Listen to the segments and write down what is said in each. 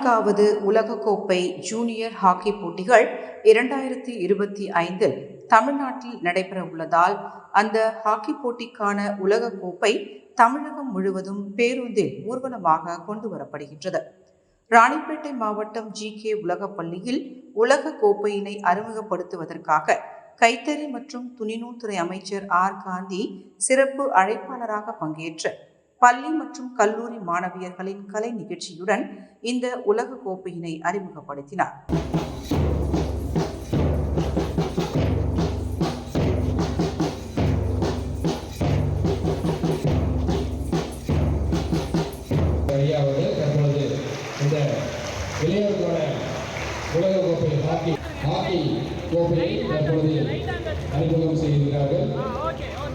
14வது உலகக்கோப்பை junior hockey போட்டிகள் 2025 தமிழ்நாட்டில் நடைபெற உள்ளதால் அந்த ஹாக்கி போட்டிக்கான உலகக்கோப்பை தமிழகம் முழுவதும் பேருந்தில் ஊர்வலமாக கொண்டு வரப்படுகின்றது. ராணிப்பேட்டை மாவட்டம் GK உலகப்பள்ளியில் உலக கோப்பையினை அறிமுகப்படுத்துவதற்காக கைத்தறி மற்றும் துணிநூல்துறை அமைச்சர் காந்தி சிறப்பு அழைப்பாளராக பங்கேற்று பள்ளி மற்றும் கல்லூரி மாணவியர்களின் கலை நிகழ்ச்சியுடன் இந்த உலக கோப்பையினை அறிமுகப்படுத்தினார். உலக கோப்பை ஹாக்கி கோப்பையை தற்பொழுது அறிமுகம் செய்திருக்கிறார்கள்.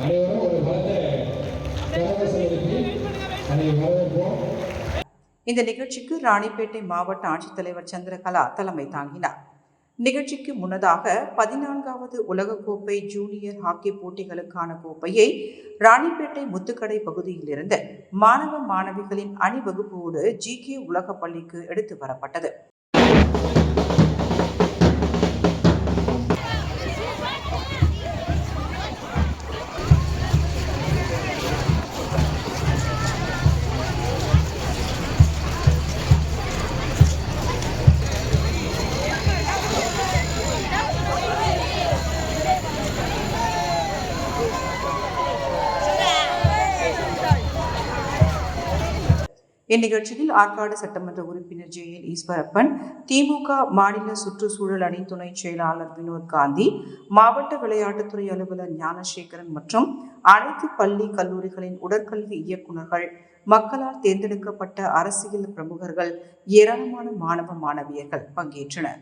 அனைவரும் ஒரு பலத்த கரகோஷங்களுக்கு அதை வரவேற்போம். இந்த நிகழ்ச்சிக்கு ராணிப்பேட்டை மாவட்ட ஆட்சித்தலைவர் சந்திரகலா தலைமை தாங்கினார். நிகழ்ச்சிக்கு முன்னதாக 14வது உலகக்கோப்பை ஜூனியர் ஹாக்கி போட்டிகளுக்கான கோப்பையை ராணிப்பேட்டை முத்துக்கடை பகுதியிலிருந்து மாணவ மாணவிகளின் அணிவகுப்போடு GK உலக பள்ளிக்கு எடுத்து வரப்பட்டது. இந்நிகழ்ச்சியில் ஆற்காடு சட்டமன்ற உறுப்பினர் JL ஈஸ்வரப்பன், திமுக மாநில சுற்றுச்சூழல் அணி துணை செயலாளர் வினோத் காந்தி, மாவட்ட விளையாட்டுத்துறை அலுவலர் ஞானசேகரன் மற்றும் அனைத்து பள்ளி கல்லூரிகளின் உடற்கல்வி இயக்குநர்கள், மக்களால் தேர்ந்தெடுக்கப்பட்ட அரசியல் பிரமுகர்கள், ஏராளமான மாணவ மாணவியர்கள் பங்கேற்றனர்.